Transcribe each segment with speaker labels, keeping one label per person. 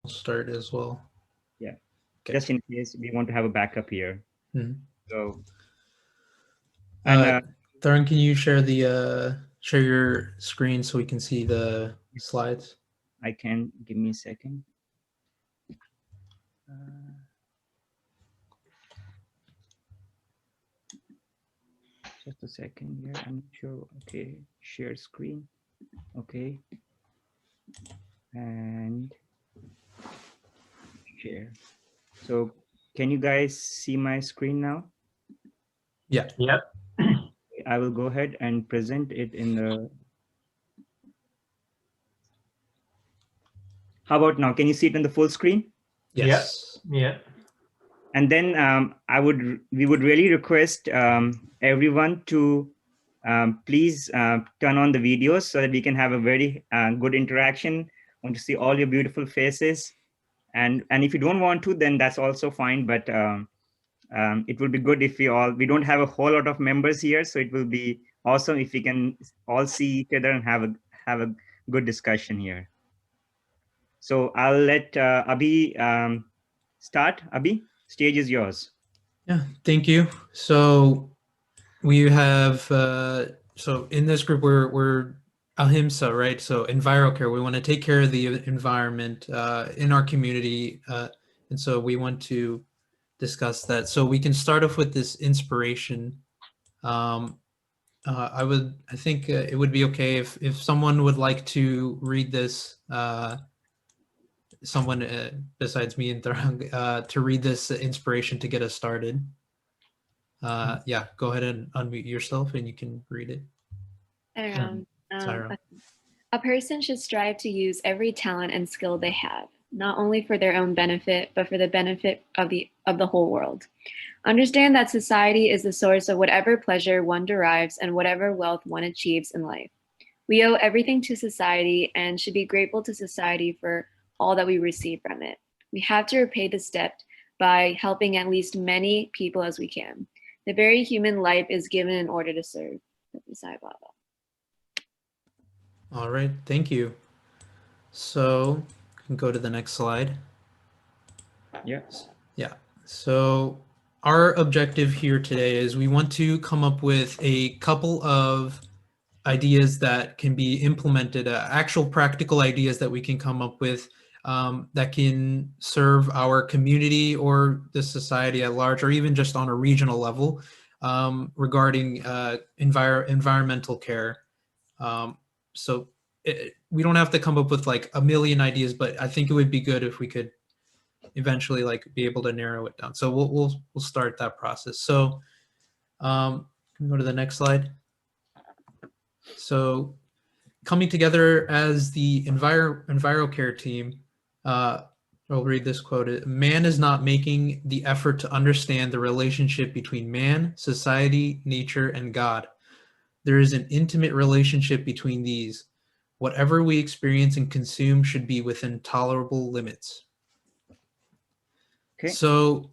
Speaker 1: start as well.
Speaker 2: Yeah,
Speaker 1: okay.
Speaker 2: Just in case we want to have a backup here. So,
Speaker 1: Tharun, can you share share your screen so we can see the slides?
Speaker 2: I can. Give me a second. Just a second here. I'm not sure. Okay, share screen. Okay, and share. So, can you guys see my screen now?
Speaker 1: Yeah.
Speaker 3: Yep.
Speaker 2: I will go ahead and present it in the. How about now? Can you see it in the full screen?
Speaker 1: Yes.
Speaker 3: Yep.
Speaker 2: And then we would really request everyone to please turn on the videos so that we can have a very good interaction. I want to see all your beautiful faces. And if you don't want to, then that's also fine. But it will be good if we don't have a whole lot of members here. So it will be awesome if we can all see each other and have a good discussion here. So I'll let Abhi start. Abhi, stage is yours.
Speaker 1: Yeah, thank you. So we have so in this group we're ahimsa, right? So Envirocare, we want to take care of the environment in our community, and so we want to discuss that. So we can start off with this inspiration. I think it would be okay if someone would like to read this. Someone besides me and Tharang, to read this inspiration to get us started. Yeah, go ahead and unmute yourself and you can read it.
Speaker 4: A person should strive to use every talent and skill they have, not only for their own benefit, but for the benefit of the whole world. Understand that society is the source of whatever pleasure one derives and whatever wealth one achieves in life. We owe everything to society and should be grateful to society for all that we receive from it. We have to repay this debt by helping at least many people as we can. The very human life is given in order to serve.
Speaker 1: All right, thank you. So we can go to the next slide.
Speaker 2: Yes.
Speaker 1: Yeah. So our objective here today is we want to come up with a couple of ideas that can be implemented, actual practical ideas that we can come up with that can serve our community or the society at large, or even just on a regional level regarding environmental care. So we don't have to come up with like a million ideas, but I think it would be good if we could eventually like be able to narrow it down. So we'll start that process. So can we go to the next slide? So coming together as the Envirocare team, I'll read this quote. Man is not making the effort to understand the relationship between man, society, nature, and God. There is an intimate relationship between these. Whatever we experience and consume should be within tolerable limits.
Speaker 2: Okay.
Speaker 1: So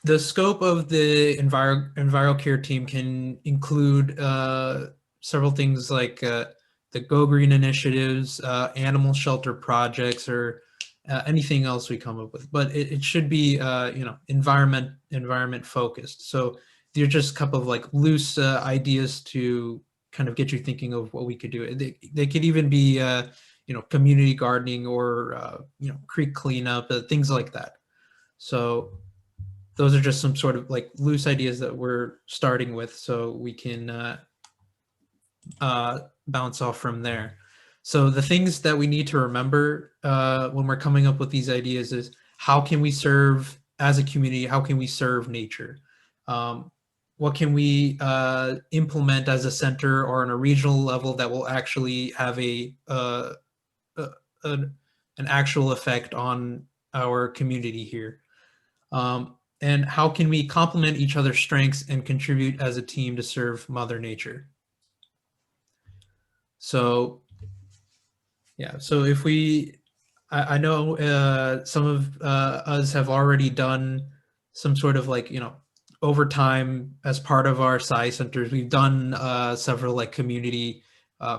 Speaker 1: the scope of the Envirocare team can include several things like the Go Green initiatives, animal shelter projects, or anything else we come up with. But it should be environment focused. So they're just a couple of like loose ideas to kind of get you thinking of what we could do. They could even be community gardening or creek cleanup, things like that. So those are just some sort of like loose ideas that we're starting with, so we can bounce off from there. So the things that we need to remember when we're coming up with these ideas is how can we serve as a community? How can we serve nature? What can we implement as a center or on a regional level that will actually have an actual effect on our community here? And how can we complement each other's strengths and contribute as a team to serve Mother Nature? So, yeah, so if I know some of us have already done some sort of like, over time as part of our SCI centers, we've done several like community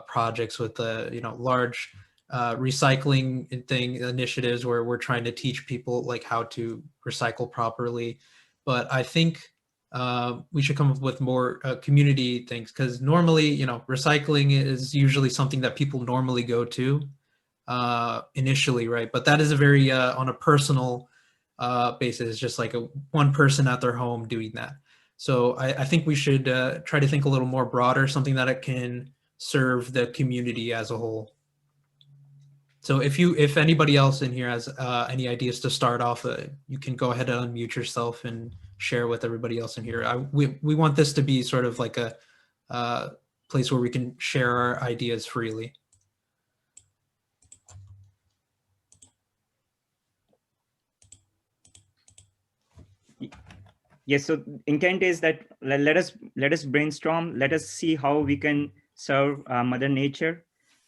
Speaker 1: projects with large recycling initiatives where we're trying to teach people like how to recycle properly. But I think we should come up with more community things, because normally, you know, recycling is usually something that people normally go to initially, right? But that is a very on a personal basis, just like one person at their home doing that. So I think we should try to think a little more broader, something that it can serve the community as a whole. So if anybody else in here has any ideas to start off, you can go ahead and unmute yourself and share with everybody else in here. We want this to be sort of like a place where we can share our ideas freely.
Speaker 2: Yes, so intent is that let us brainstorm, let us see how we can serve Mother Nature,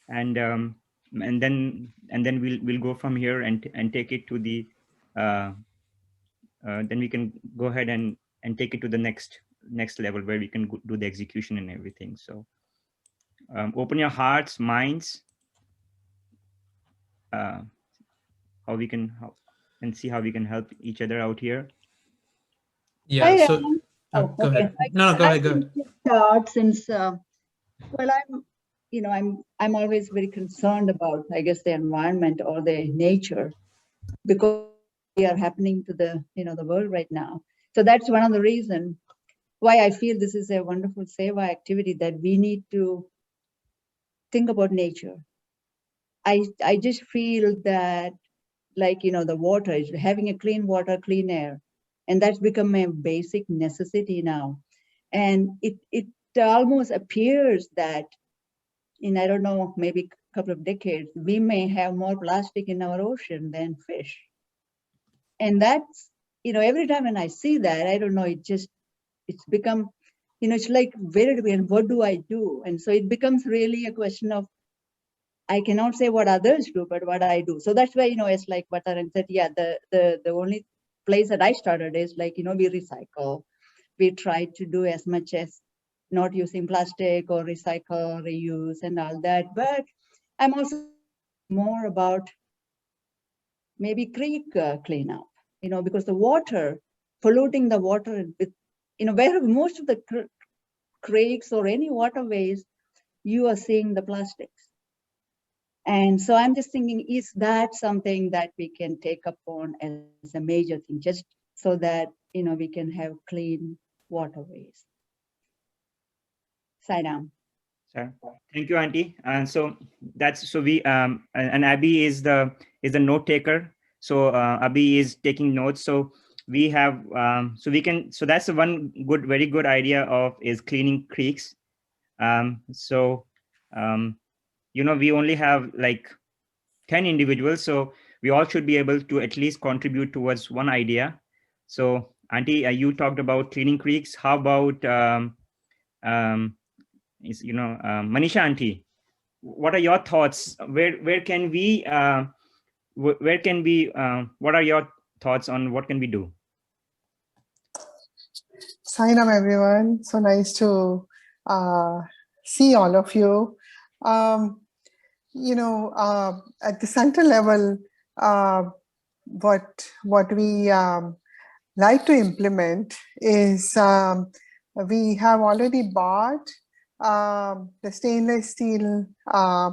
Speaker 2: and then we'll go from here and take it to the then we can go ahead and take it to the next level where we can do the execution and everything. So open your hearts, minds, how we can and see how we can help each other out here.
Speaker 1: Yeah. So go
Speaker 3: okay.
Speaker 1: ahead. No, go ahead. Go ahead.
Speaker 3: Start since well, I'm always very concerned about, I guess, the environment or the nature, because they are happening to the the world right now. So that's one of the reasons why I feel this is a wonderful seva activity, that we need to think about nature. I just feel that, like, the water is having a clean water, clean air, and that's become a basic necessity now. And it almost appears that in, I don't know, maybe a couple of decades, we may have more plastic in our ocean than fish. And that's, every time when I see that, I don't know, it's become, it's like, where do we, and what do I do? And so it becomes really a question of, I cannot say what others do, but what I do. So that's why, it's like what Taran said, yeah, the only place that I started is like, we recycle. We try to do as much as not using plastic or recycle, reuse and all that. But I'm also more about maybe creek cleanup, because the water, polluting the water with, where most of the creeks or any waterways, you are seeing the plastics. And so I'm just thinking, is that something that we can take up on as a major thing, just so that, we can have clean waterways? Saidam.
Speaker 2: Sure. Thank you, Auntie. And so we and Abby is the note taker. So Abby is taking notes. So we have so that's the one very good idea of is cleaning creeks. We only have like 10 individuals, so we all should be able to at least contribute towards one idea. So Auntie, you talked about cleaning creeks. How about Manisha Auntie, what are your thoughts? Where can we what are your thoughts on what can we do?
Speaker 5: Sign up, everyone. So nice to see all of you. At the center level, what we like to implement is we have already bought the stainless steel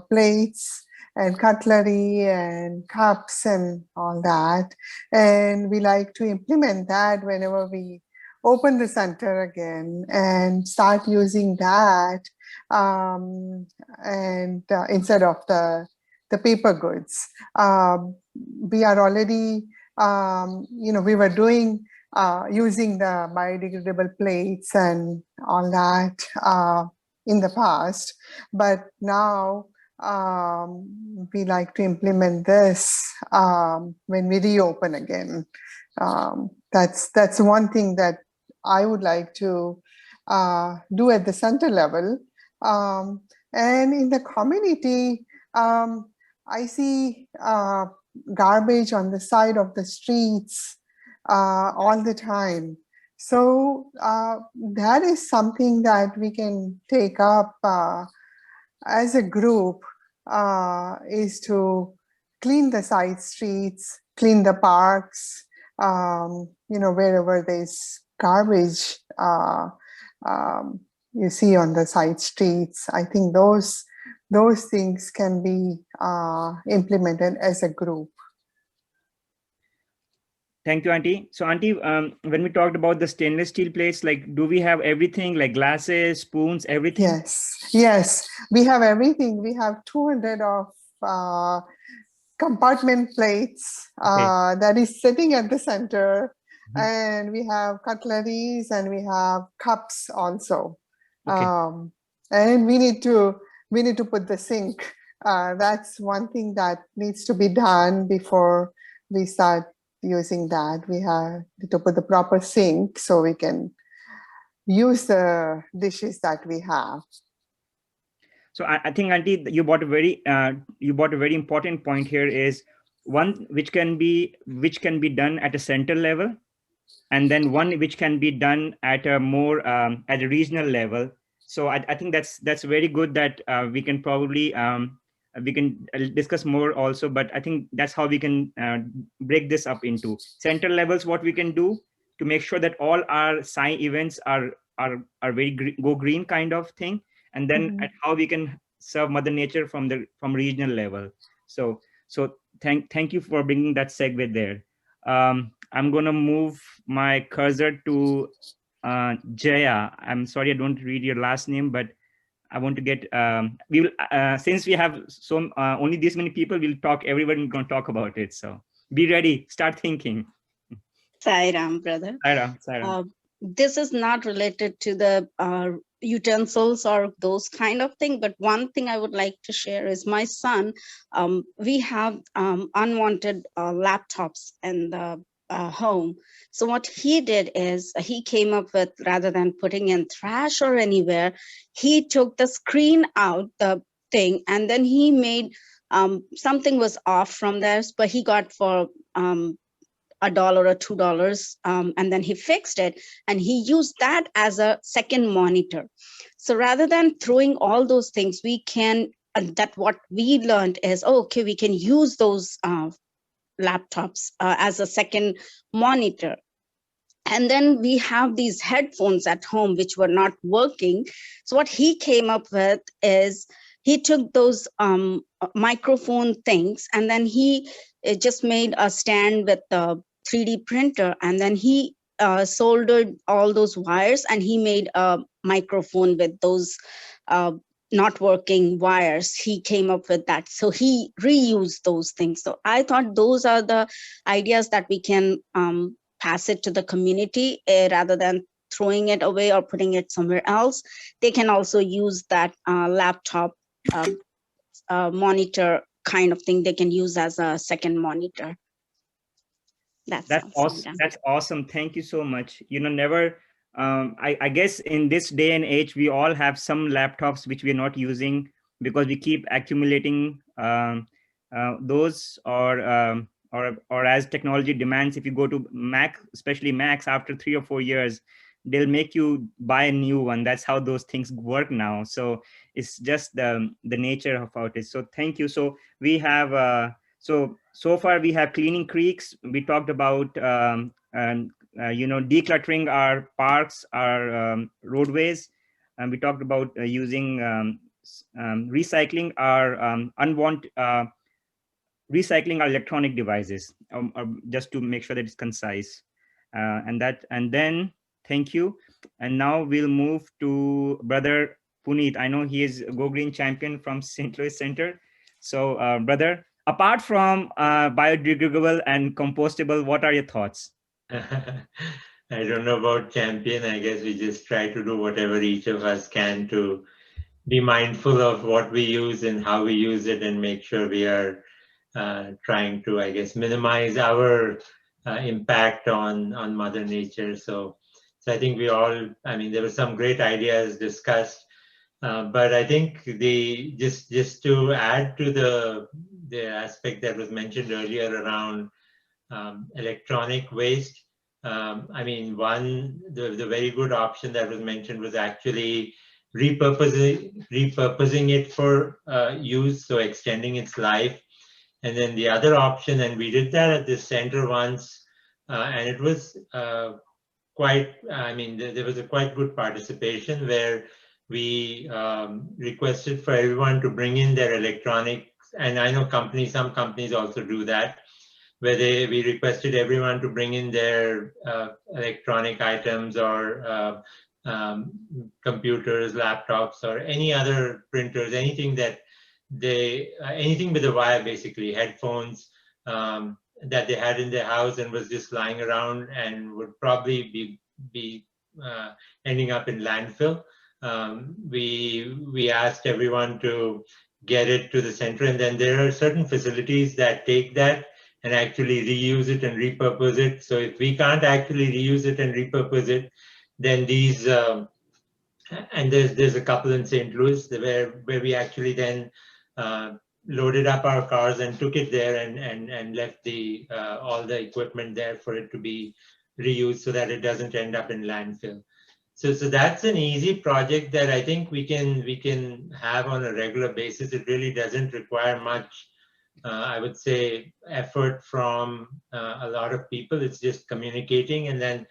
Speaker 5: plates and cutlery and cups and all that. And we like to implement that whenever we open the center again and start using that instead of the paper goods. We are already, we were doing using the biodegradable plates and all that in the past, but now we like to implement this when we reopen again. That's one thing that I would like to do at the center level. And in the community, I see garbage on the side of the streets all the time. So that is something that we can take up as a group is to clean the side streets, clean the parks, wherever there's garbage you see on the side streets. I think those things can be implemented as a group.
Speaker 2: Thank you, Auntie. So, Auntie, when we talked about the stainless steel plates, like, do we have everything, like glasses, spoons, everything?
Speaker 5: Yes, we have everything. We have 200 of compartment plates that is sitting at the center, and we have cutleries and we have cups also. And we need to put the sink. That's one thing that needs to be done before we start using that. We have to put the proper sink so we can use the dishes that we have.
Speaker 2: So I think, Auntie, you brought a very important point here, is one which can be done at a center level, and then one which can be done at a more at a regional level. So I think that's very good that we can probably we can discuss more also, but I think that's how we can break this up into center levels, what we can do to make sure that all our SAI events are very go green kind of thing, and then at how we can serve Mother Nature from regional level. So thank you for bringing that segue there. I'm gonna move my cursor to Jaya. I'm sorry I don't read your last name, but I want to get we will since we have only this many people, we'll talk. Everyone is gonna talk about it. So be ready. Start thinking.
Speaker 6: Sai Ram, brother.
Speaker 2: Sai Ram.
Speaker 6: This is not related to the utensils or those kind of thing, but one thing I would like to share is my son. We have unwanted laptops in the home. So what he did is he came up with, rather than putting in trash or anywhere, he took the screen out, the thing, and then he made something was off from there, but he got for $1 or $2, and then he fixed it, and he used that as a second monitor. So rather than throwing all those things, we can, that what we learned is, okay, we can use those laptops as a second monitor. And then we have these headphones at home which were not working. So what he came up with is he took those microphone things, and then he just made a stand with the 3D printer, and then he soldered all those wires, and he made a microphone with those not working wires. He came up with that. So he reused those things. So I thought those are the ideas that we can pass it to the community rather than throwing it away or putting it somewhere else. They can also use that laptop monitor kind of thing. They can use as a second monitor. That's awesome.
Speaker 2: That's awesome. Thank you so much. Never. I guess in this day and age, we all have some laptops which we're not using because we keep accumulating those, or as technology demands, if you go to Mac, especially Macs, after 3 or 4 years, they'll make you buy a new one. That's how those things work now. So it's just the nature of how it is. So thank you. So we have so far we have cleaning creeks. We talked about decluttering our parks, our roadways, and we talked about using recycling our recycling our electronic devices, just to make sure that it's concise. And then thank you. And now we'll move to Brother Puneet. I know he is Go Green champion from St. Louis Center. So brother, apart from biodegradable and compostable, what are your thoughts?
Speaker 7: I don't know about champion. I guess we just try to do whatever each of us can to be mindful of what we use and how we use it, and make sure we are trying to, I guess, minimize our impact on Mother Nature. So I think we all, I mean, there were some great ideas discussed, but I think just to add to the aspect that was mentioned earlier around electronic waste. I mean, the very good option that was mentioned was actually repurposing it for use, so extending its life. And then the other option, and we did that at this center once, and it was quite, I mean, there was a quite good participation where we requested for everyone to bring in their electronics. And I know some companies also do that, where we requested everyone to bring in their electronic items or computers, laptops, or any other printers, anything that anything with a wire, basically, headphones, that they had in their house and was just lying around and would probably be ending up in landfill. We asked everyone to get it to the center, and then there are certain facilities that take that and actually reuse it and repurpose it. So if we can't actually reuse it and repurpose it, then these and there's a couple in St. Louis where we actually then loaded up our cars and took it there and left all the equipment there for it to be reused so that it doesn't end up in landfill. So that's an easy project that I think we can have on a regular basis. It really doesn't require much, I would say, effort from a lot of people. It's just communicating, and then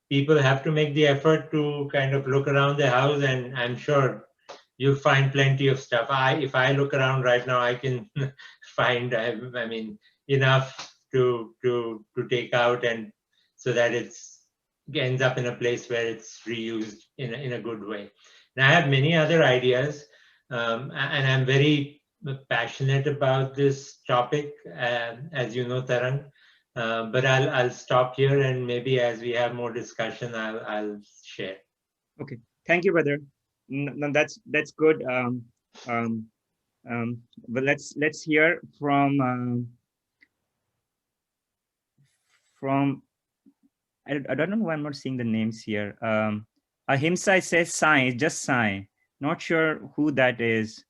Speaker 7: people have to make the effort to kind of look around the house, and I'm sure you'll find plenty of stuff. If I look around right now, I can find, I mean, enough to take out, and so that it ends up in a place where it's reused in a good way. And I have many other ideas, and I'm very passionate about this topic, as you know, Tarang. But I'll stop here, and maybe as we have more discussion, I'll share.
Speaker 2: Okay, thank you, brother. No, that's good. But let's hear from I don't know why I'm not seeing the names here. Ahimsa says Sai, just Sai. Not sure who that is.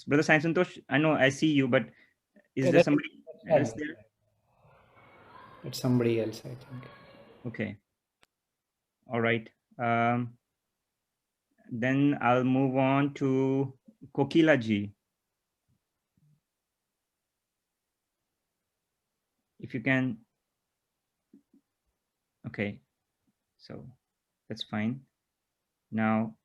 Speaker 2: Brother Sai Santosh, I know I see you, but is there somebody else there?
Speaker 8: It's somebody else, I think.
Speaker 2: Okay. All right. Then I'll move on to Kokila ji. If you can. Okay. So that's fine. Now,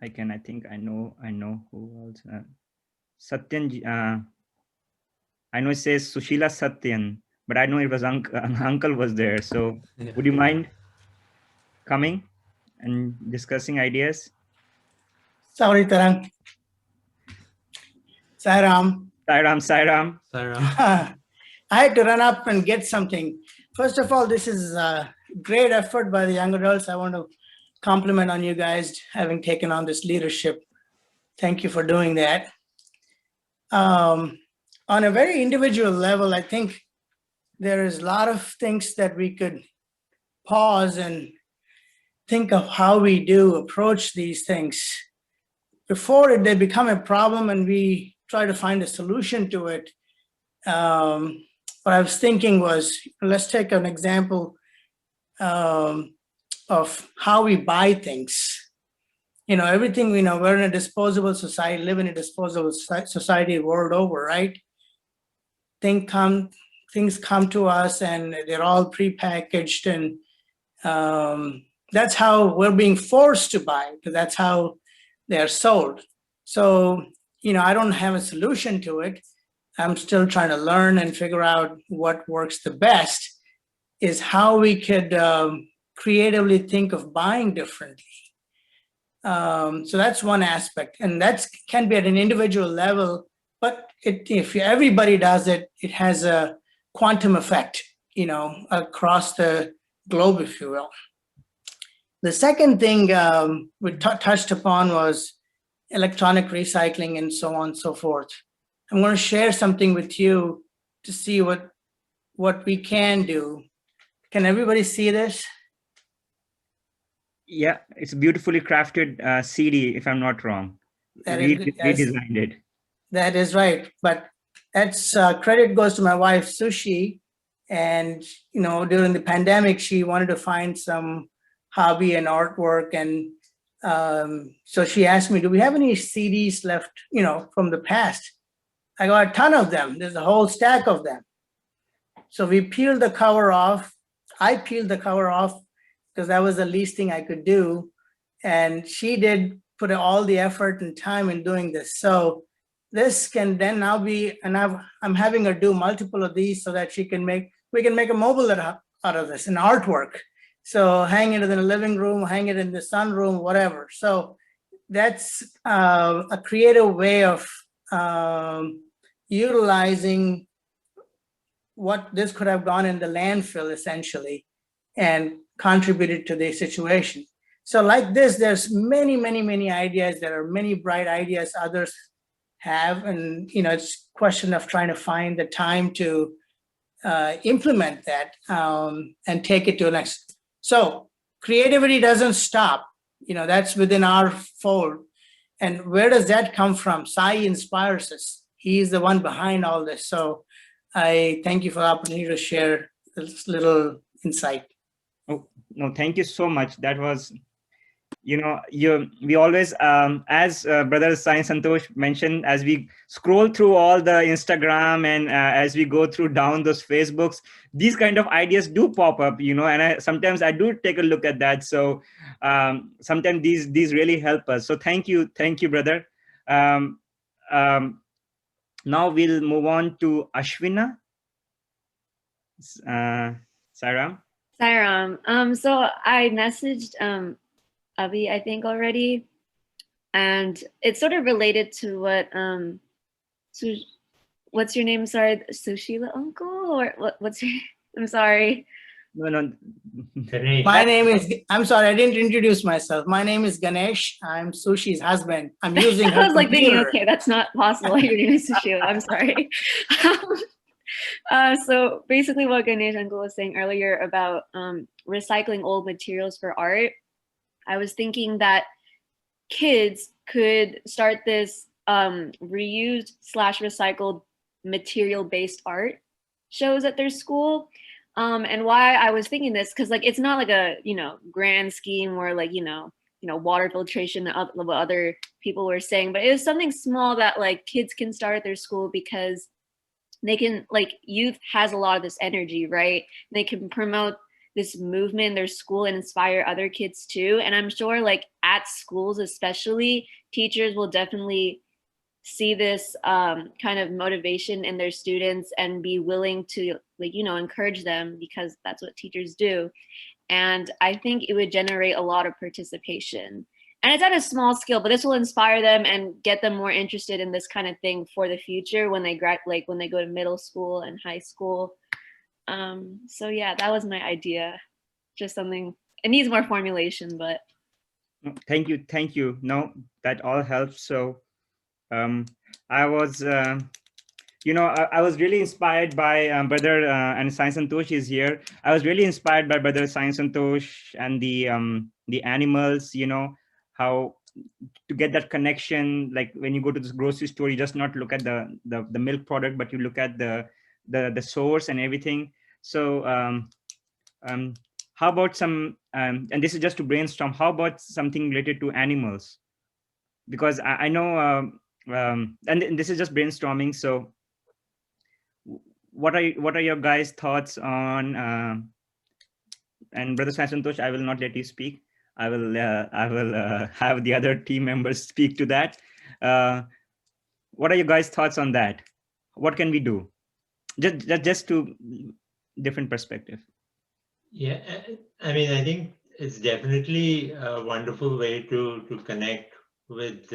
Speaker 2: I think I know who else. Satyan, I know it says Sushila Satyan, but I know it was uncle was there. So would you mind coming and discussing ideas?
Speaker 9: Sorry, Tarang. Sairam.
Speaker 2: Sairam.
Speaker 9: I had to run up and get something. First of all, this is a great effort by the young adults. I want to compliment on you guys having taken on this leadership. Thank you for doing that. On a very individual level, I think there is a lot of things that we could pause and think of how we do approach these things before they become a problem and we try to find a solution to it. What I was thinking was, let's take an example of how we buy things. You know, everything we know, we're in a disposable society, live in a disposable society world over, right? Things come to us and they're all prepackaged, and that's how we're being forced to buy, because that's how they're sold. So, you know, I don't have a solution to it. I'm still trying to learn and figure out what works the best, is how we could creatively think of buying differently. So that's one aspect, and that can be at an individual level, but if everybody does it, it has a quantum effect, you know, across the globe, if you will. The second thing we touched upon was electronic recycling and so on and so forth. I'm going to share something with you to see what we can do. Can everybody see this?
Speaker 2: Yeah, it's a beautifully crafted CD, if I'm not wrong. We designed it.
Speaker 9: That is right. But that's credit goes to my wife, Sushi. And, you know, during the pandemic, she wanted to find some hobby and artwork. And so she asked me, do we have any CDs left, you know, from the past? I got a ton of them. There's a whole stack of them. So we peeled the cover off. I peeled the cover off because that was the least thing I could do. And she did put all the effort and time in doing this. So this can then now be, and I'm having her do multiple of these so that we can make a mobile out of this, an artwork. So hang it in the living room, hang it in the sunroom, whatever. So that's a creative way of utilizing what this could have gone in the landfill essentially and contributed to the situation. So like this, there's many, many, many ideas. There are many bright ideas others have, and you know, it's a question of trying to find the time to implement that and take it to the next. So creativity doesn't stop. You know, that's within our fold. And where does that come from? Sai inspires us. He is the one behind all this. So I thank you for the opportunity to share this little insight.
Speaker 2: Oh, no, thank you so much. That was, you know, we always, as Brother Sai Santosh mentioned, as we scroll through all the Instagram and as we go through down those Facebooks, these kind of ideas do pop up, you know, and sometimes I do take a look at that. So sometimes these really help us. So thank you, brother. Now we'll move on to Ashwina. Sairam.
Speaker 4: So I messaged Avi, I think already, and it's sort of related to what what's your name? Sorry, Sushila uncle, or what's your? I'm sorry.
Speaker 2: No.
Speaker 7: Ganesh.
Speaker 9: My name is, I'm sorry, I didn't introduce myself. My name is Ganesh. I'm Sushi's husband. I'm using her
Speaker 4: I was like thinking,
Speaker 9: computer.
Speaker 4: okay, that's not possible. Your name is Sushila. I'm sorry. So basically what Ganesh uncle was saying earlier about recycling old materials for art, I was thinking that kids could start this reused / recycled material-based art shows at their school. And why I was thinking this, because like it's not like a, you know, grand scheme where like, you know, water filtration and what other people were saying, but it was something small that like kids can start at their school, because they can, like, youth has a lot of this energy, right? They can promote this movement in their school and inspire other kids too. And I'm sure like at schools especially, teachers will definitely see this kind of motivation in their students and be willing to, like, you know, encourage them, because that's what teachers do. And I think it would generate a lot of participation. And it's at a small scale, but this will inspire them and get them more interested in this kind of thing for the future when they when they go to middle school and high school. So yeah, that was my idea. Just something, it needs more formulation, but.
Speaker 2: Thank you. No, that all helps. So I was, you know, I was really inspired by Brother and Sai Santosh is here. I was really inspired by Brother Sai Santosh and the animals, you know, how to get that connection. Like when you go to this grocery store, you just not look at the milk product, but you look at the source and everything. So how about some, and this is just to brainstorm, how about something related to animals? Because I know, and this is just brainstorming. So what are your guys' thoughts on, and Brother Sai Santosh, I will not let you speak. I will have the other team members speak to that. What are your guys' thoughts on that? What can we do? Just to different perspective.
Speaker 7: Yeah, I mean, I think it's definitely a wonderful way to connect with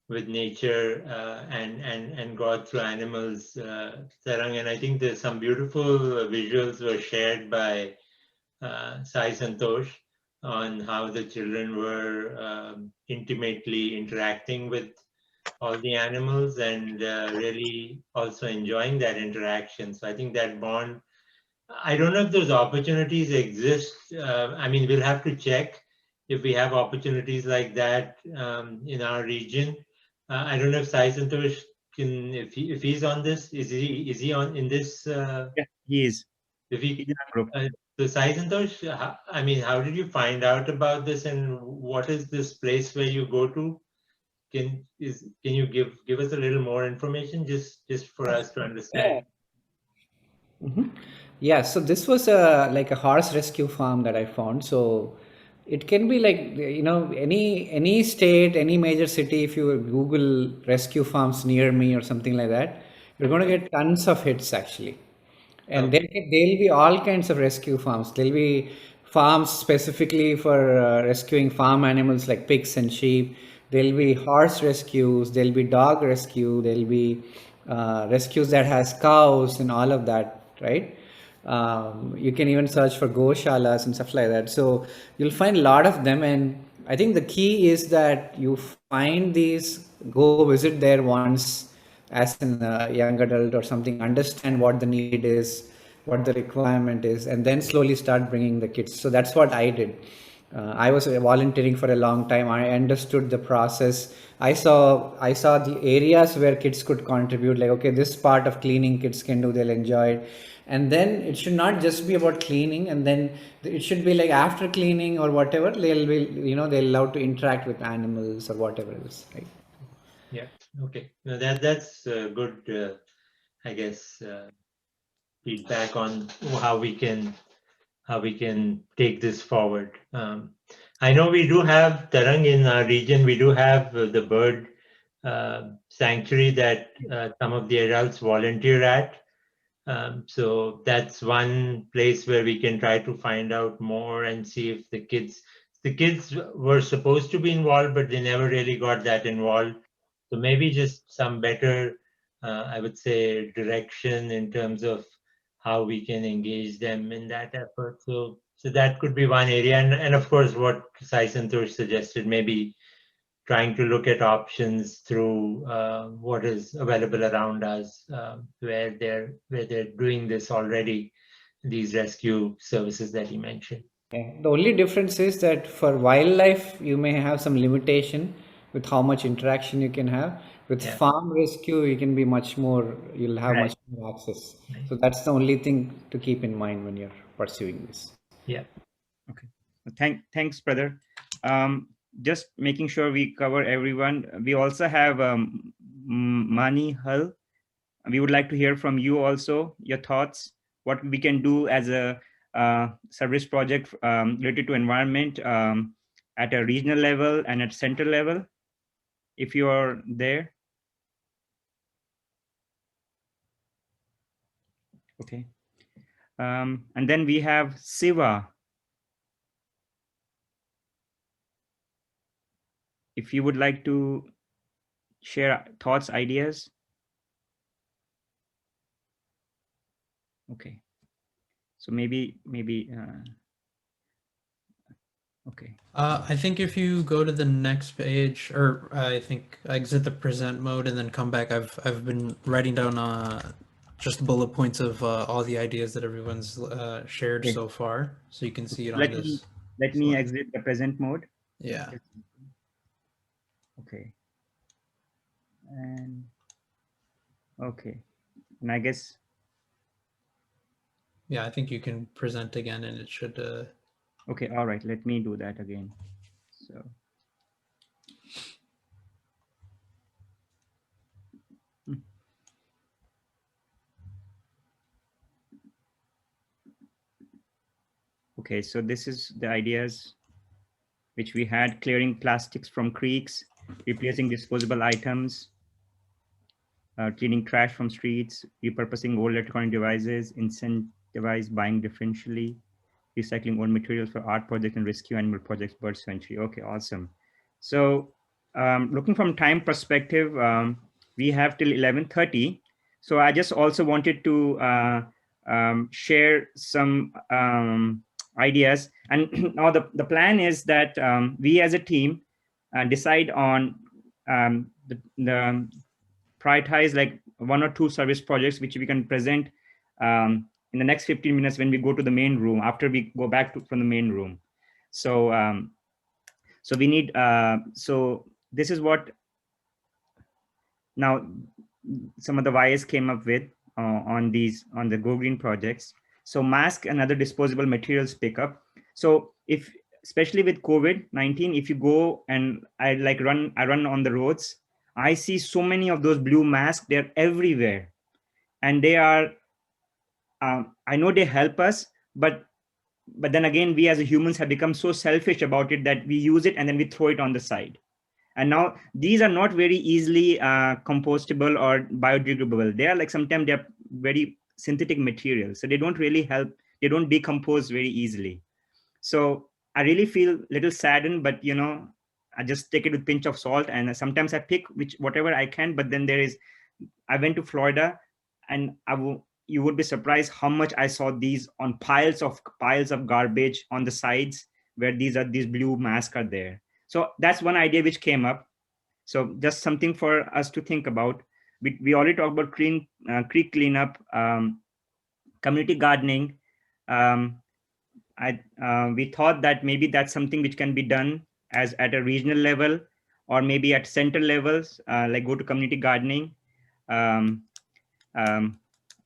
Speaker 7: nature and God through animals, Sarang. And I think there's some beautiful visuals were shared by Sai Santosh on how the children were intimately interacting with all the animals and really also enjoying that interaction. So I think that bond, I don't know if those opportunities exist. I mean, we'll have to check if we have opportunities like that in our region. I don't know if Sai Santosh if he's on this, is he on in this?
Speaker 2: Yeah, he is.
Speaker 7: If
Speaker 2: He's
Speaker 7: he,
Speaker 2: in our group.
Speaker 7: so Sai Santosh, I mean, how did you find out about this, and what is this place where you go to? Can you give us a little more information, just for us to understand?
Speaker 8: Yeah, so this was like a horse rescue farm that I found. So it can be like, any state, any major city. If you Google rescue farms near me or something like that, you're going to get tons of hits actually. And
Speaker 7: Okay.
Speaker 8: there'll be all kinds of rescue farms. There'll be farms specifically for rescuing farm animals like pigs and sheep. There'll be horse rescues. There'll be dog rescue. There'll be rescues that has cows and all of that, right? You can even search for goshalas and stuff like that. So you'll find a lot of them. And I think the key is that you find these, go visit there once as a young adult or something, understand what the need is, what the requirement is, and then slowly start bringing the kids. So that's what I did. I was volunteering for a long time. I understood the process. I saw the areas where kids could contribute, like, okay, this part of cleaning kids can do, they'll enjoy it. And then it should not just be about cleaning, and then it should be like after cleaning or whatever, they'll love to interact with animals or whatever it is, right?
Speaker 7: Yeah. Okay. No, that's good. I guess feedback on how we can take this forward. I know we do have Tarang in our region. We do have the bird sanctuary that some of the adults volunteer at. So that's one place where we can try to find out more and see if the kids were supposed to be involved, but they never really got that involved. So maybe just some better, I would say, direction in terms of how we can engage them in that effort. So that could be one area. And of course, what Sai Santosh suggested, maybe trying to look at options through what is available around us, where they're doing this already, these rescue services that he mentioned.
Speaker 8: Yeah. The only difference is that for wildlife, you may have some limitation with how much interaction you can have. With
Speaker 7: Yeah.
Speaker 8: farm rescue, you can be much more, you'll have
Speaker 7: Right.
Speaker 8: much more access.
Speaker 7: Right.
Speaker 8: So that's the only thing to keep in mind when you're pursuing this.
Speaker 7: Yeah.
Speaker 2: Okay. Thanks, brother. Just making sure we cover everyone. We also have Mani Hull. We would like to hear from you also, your thoughts, what we can do as a service project related to environment at a regional level and at central level, if you are there. Okay. And then we have Siva. If you would like to share thoughts, ideas. Okay. So maybe. Okay.
Speaker 1: I think if you go to the next page, or I think exit the present mode and then come back, I've been writing down just bullet points of all the ideas that everyone's shared
Speaker 2: Okay.
Speaker 1: so far, so you can see it on
Speaker 2: Let
Speaker 1: this.
Speaker 2: me
Speaker 1: slide.
Speaker 2: exit the present mode.
Speaker 1: Yeah.
Speaker 2: Okay. And okay. And I guess.
Speaker 1: Yeah, I think you can present again, and it should.
Speaker 2: Okay. All right. Let me do that again. So. Okay, so this is the ideas which we had: clearing plastics from creeks, replacing disposable items, cleaning trash from streets, repurposing old electronic devices, incentivize buying differentially, recycling old materials for art projects and rescue animal projects, bird sanctuary. Okay, awesome. So looking from time perspective, we have till 11:30. So I just also wanted to share some ideas. And now the plan is that we as a team decide on the prioritize like 1 or 2 service projects which we can present in the next 15 minutes when we go to the main room, after we go back from the main room. So so we need so this is what now some of the YS came up with on the Go Green projects. So mask and other disposable materials pickup. So if, especially with COVID-19, if you go and I run on the roads, I see so many of those blue masks. They're everywhere, and they are. I know they help us, but then again, we as humans have become so selfish about it that we use it and then we throw it on the side. And now these are not very easily compostable or biodegradable. They are like, sometimes they're very synthetic materials, so they don't really help. They don't decompose very easily. So I really feel a little saddened, but I just take it with a pinch of salt, and sometimes I pick whatever I can. But then I went to Florida, and you would be surprised how much I saw these on piles of garbage on the sides where these blue masks are there. So that's one idea which came up. So just something for us to think about. We already talked about creek cleanup, community gardening. We thought that maybe that's something which can be done as at a regional level, or maybe at center levels, like go to community gardening. Um,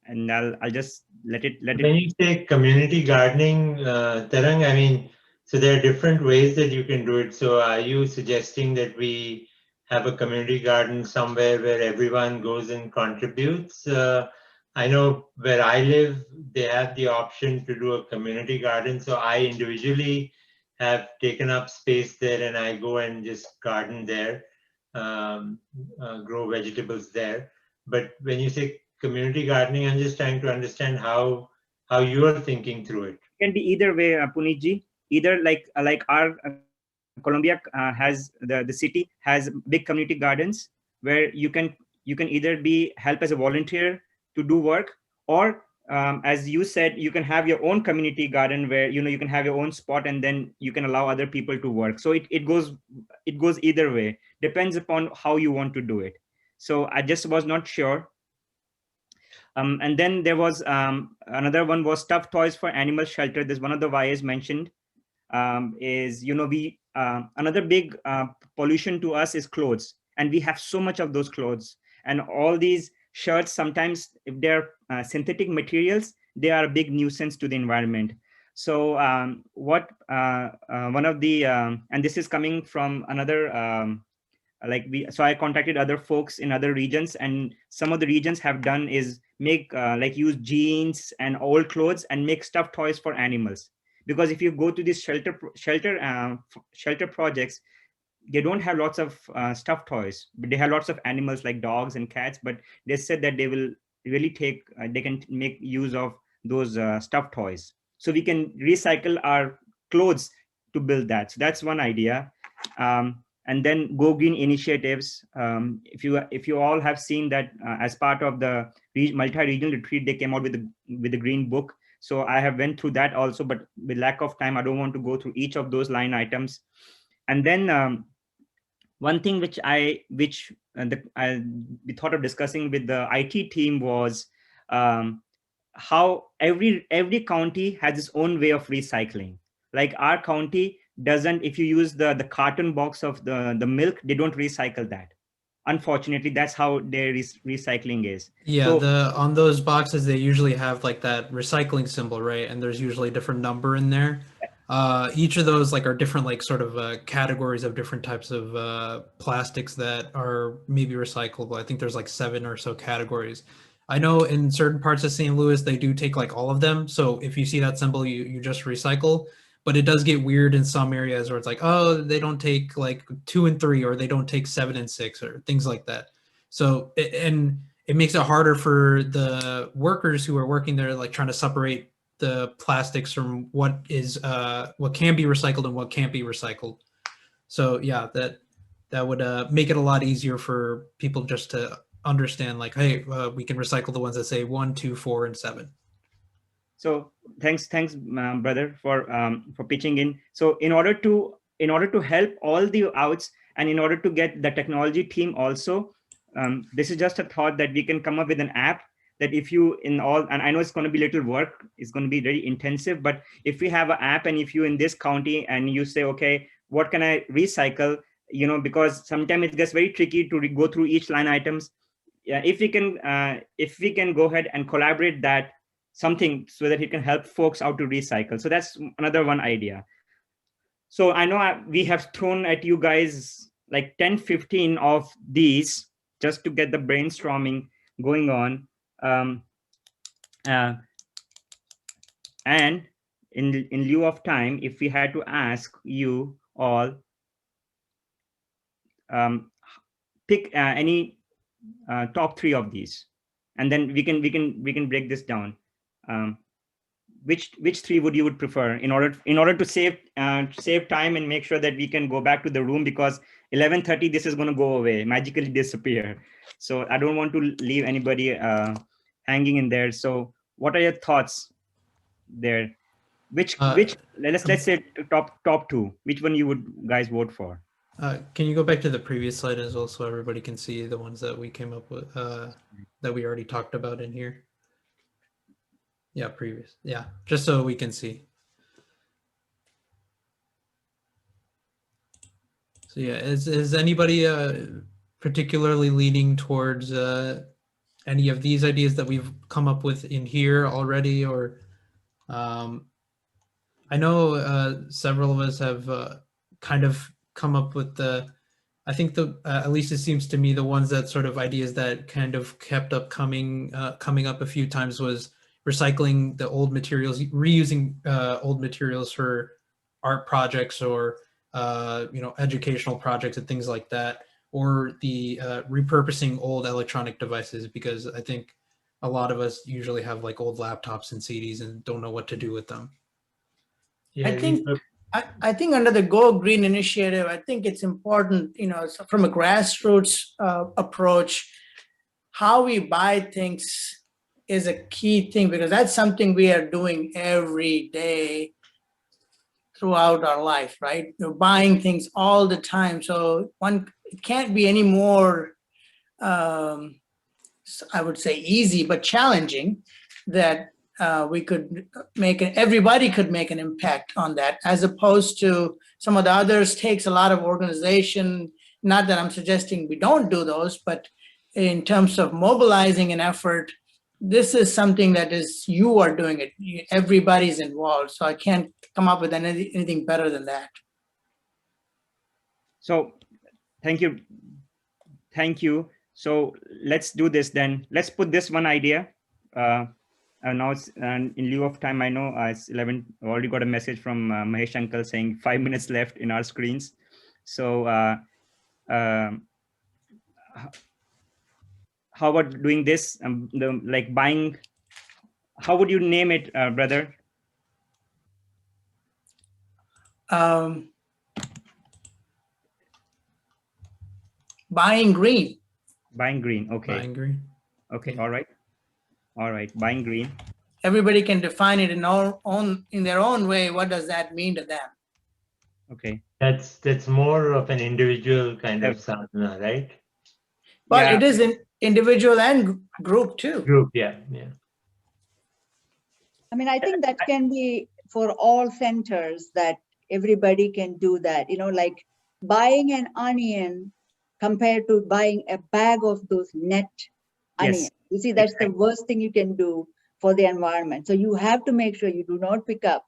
Speaker 2: and I'll just let it.
Speaker 7: When you say community gardening, Tarang, I mean, so there are different ways that you can do it. So are you suggesting that we have a community garden somewhere where everyone goes and contributes? I know where I live, they have the option to do a community garden. So I individually have taken up space there, and I go and just garden there, grow vegetables there. But when you say community gardening, I'm just trying to understand how you are thinking through it.
Speaker 2: It can be either way, Punitji. Either like our Colombia has the city has big community gardens where you can either help as a volunteer to do work, or as you said, you can have your own community garden where you can have your own spot, and then you can allow other people to work. So it goes either way. Depends upon how you want to do it. So I just was not sure. And then there was another one was stuffed toys for animal shelter. There's one of the YS mentioned. Is we another big pollution to us is clothes, and we have so much of those clothes, and all these shirts, sometimes if they're synthetic materials, they are a big nuisance to the environment. So what one of the and this is coming from another so I contacted other folks in other regions, and some of the regions have done is make use jeans and old clothes and make stuffed toys for animals. Because if you go to these shelter projects, they don't have lots of stuffed toys, but they have lots of animals like dogs and cats. But they said that they will really they can make use of those stuffed toys. So we can recycle our clothes to build that. So that's one idea. And then Go Green initiatives. If you all have seen that as part of the multi-regional retreat, they came out with the green book. So I have went through that also, but with lack of time, I don't want to go through each of those line items. And then one thing which we thought of discussing with the IT team was how every county has its own way of recycling. Like our county doesn't, if you use the carton box of the milk, they don't recycle that. Unfortunately, that's how their recycling is.
Speaker 1: Yeah,
Speaker 2: so,
Speaker 1: on those boxes they usually have like that recycling symbol, right? And there's usually a different number in there. Each of those are different sort of categories of different types of plastics that are maybe recyclable. I think there's 7 or so categories. I know in certain parts of St. Louis they do take all of them. So if you see that symbol, you just recycle. But it does get weird in some areas where it's oh, they don't take 2 and 3, or they don't take 7 and 6, or things like that. So it makes it harder for the workers who are working there, trying to separate the plastics from what can be recycled and what can't be recycled. So yeah, that would make it a lot easier for people just to understand hey, we can recycle the ones that say 1, 2, 4, and 7.
Speaker 2: So thanks, brother, for pitching in. So in order to help all the outs, and in order to get the technology team also, this is just a thought that we can come up with an app that if you and I know it's going to be little work, it's going to be very intensive, but if we have an app, and if you in this county and you say, okay, what can I recycle? Because sometimes it gets very tricky to go through each line items. yeah, if we can go ahead and collaborate that something so that it can help folks out to recycle. So that's another one idea. So I know we have thrown at you guys like 10, 15 of these just to get the brainstorming going on. And in lieu of time, if we had to ask you all, pick any top 3 of these, and then we can break this down. Which 3 would prefer in order to save time and make sure that we can go back to the room, because 11:30 this is going to go away, magically disappear. So I don't want to leave anybody hanging in there. So what are your thoughts there? Which let's say top 2. Which one you would guys vote for?
Speaker 1: Can you go back to the previous slide as well so everybody can see the ones that we came up with, that we already talked about in here? Yeah, previous. Yeah, just so we can see. So yeah, is anybody particularly leaning towards any of these ideas that we've come up with in here already? Or I know several of us have kind of come up with I think at least it seems to me the ones that sort of ideas that kind of kept up coming up a few times was recycling the old materials, reusing old materials for art projects or educational projects and things like that, or the repurposing old electronic devices, because I think a lot of us usually have like old laptops and CDs and don't know what to do with them.
Speaker 7: Yeah,
Speaker 9: I think under the Go Green initiative, I think it's important, from a grassroots approach, how we buy things is a key thing, because that's something we are doing every day throughout our life, right? We're buying things all the time. So it can't be any more, I would say easy, but challenging, that everybody could make an impact on that, as opposed to some of the others takes a lot of organization. Not that I'm suggesting we don't do those, but in terms of mobilizing an effort, this is something that you are doing it. Everybody's involved. So I can't come up with anything better than that.
Speaker 2: So thank you. So let's do this then. Let's put this one idea. Now it's in lieu of time. I know it's 11. I already got a message from Mahesh Uncle saying 5 minutes left in our screens. So how about doing this? Like buying. How would you name it, brother?
Speaker 9: Buying green.
Speaker 2: Buying green. Okay.
Speaker 1: Buying green.
Speaker 2: Okay. All right. Buying green.
Speaker 9: Everybody can define it in their own way. What does that mean to them?
Speaker 2: Okay.
Speaker 7: That's more of an individual kind of sadhana, right?
Speaker 9: But it is an individual and group too.
Speaker 7: Group, yeah.
Speaker 3: I mean, I think that can be for all centers, that everybody can do that. Like buying an onion compared to buying a bag of those net onions. You see, that's the worst thing you can do for the environment. So you have to make sure you do not pick up.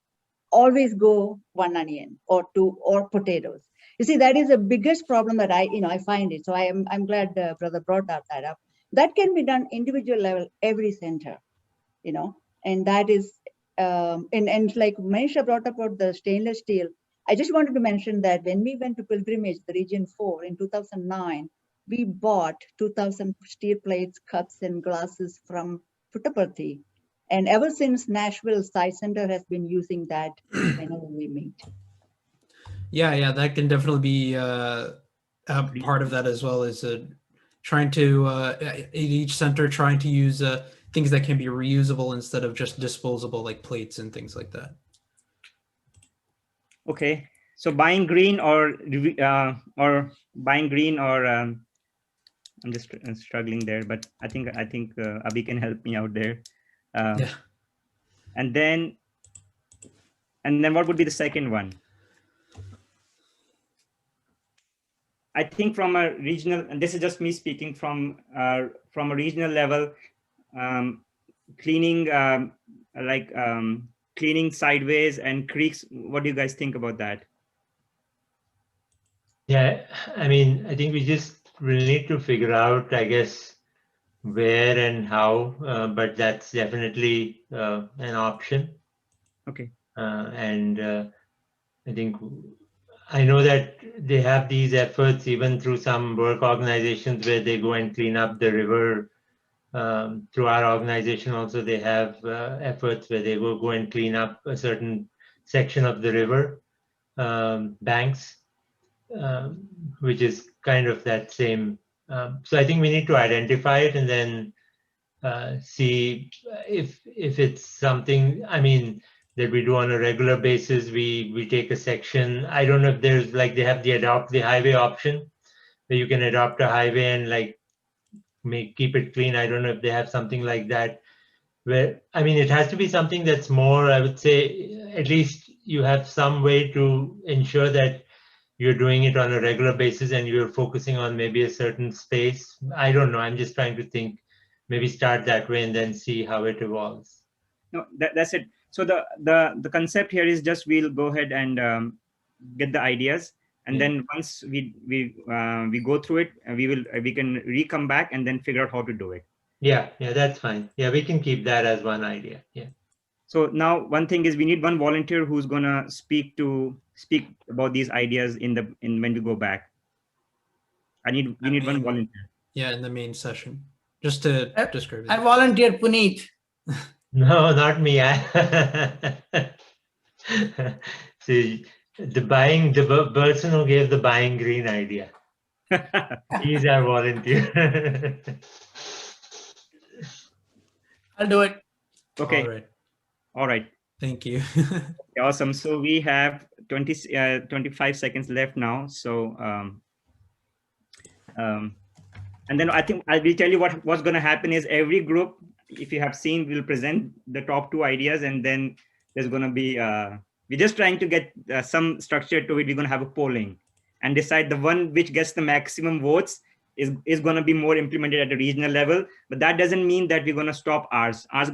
Speaker 3: Always go one onion or two, or potatoes. You see, that is the biggest problem that I find it. So I'm glad brother brought that up. That can be done individual level, every center, and that is, and like Manisha brought up about the stainless steel. I just wanted to mention that when we went to pilgrimage, the Region 4 in 2009, we bought 2,000 steel plates, cups, and glasses from Puttaparthi. And ever since, Nashville Science Center has been using that whenever we meet.
Speaker 1: Yeah, that can definitely be a part of that as well, is trying to, at each center, trying to use things that can be reusable instead of just disposable, like plates and things like that.
Speaker 2: Okay, so buying green or buying green, or I'm just struggling there, but I think Abhi can help me out there.
Speaker 1: Yeah.
Speaker 2: And then what would be the second one? I think from a regional, and this is just me speaking from a regional level, cleaning cleaning sideways and creeks. What do you guys think about that?
Speaker 7: Yeah, I mean, I think we just really need to figure out, I guess, where and how, but that's definitely an option.
Speaker 2: Okay.
Speaker 7: I think I know that they have these efforts even through some work organizations where they go and clean up the river. Through our organization also, they have efforts where they go and clean up a certain section of the river banks, which is kind of that same. So I think we need to identify it and then see if it's something, I mean, that we do on a regular basis. We take a section. I don't know if there's like, they have the adopt the highway option where you can adopt a highway and like keep it clean. I don't know if they have something like that where, I mean, it has to be something that's more, I would say, at least you have some way to ensure that you're doing it on a regular basis and you're focusing on maybe a certain space. I don't know. I'm just trying to think, maybe start that way and then see how it evolves.
Speaker 2: No, that's it. So the concept here is just we'll go ahead and get the ideas, and then once we go through it, we can come back and then figure out how to do it.
Speaker 7: Yeah, that's fine. Yeah, we can keep that as one idea. Yeah.
Speaker 2: So now one thing is we need one volunteer who's gonna speak about these ideas when we go back. We need one volunteer.
Speaker 1: Yeah, in the main session, just to describe it.
Speaker 9: I volunteer Puneet.
Speaker 7: No, not me. See, the person who gave the buying green idea. He's our volunteer.
Speaker 9: I'll do it.
Speaker 2: Okay. All right.
Speaker 1: Thank you.
Speaker 2: Awesome. So we have 25 seconds left now. So, and then I think I will tell you what's going to happen is every group, if you have seen, will present the top 2 ideas, and then there's going to be, we're just trying to get some structure to it. We're going to have a polling and decide the one which gets the maximum votes is going to be more implemented at a regional level. But that doesn't mean that we're going to stop ours. Ours going to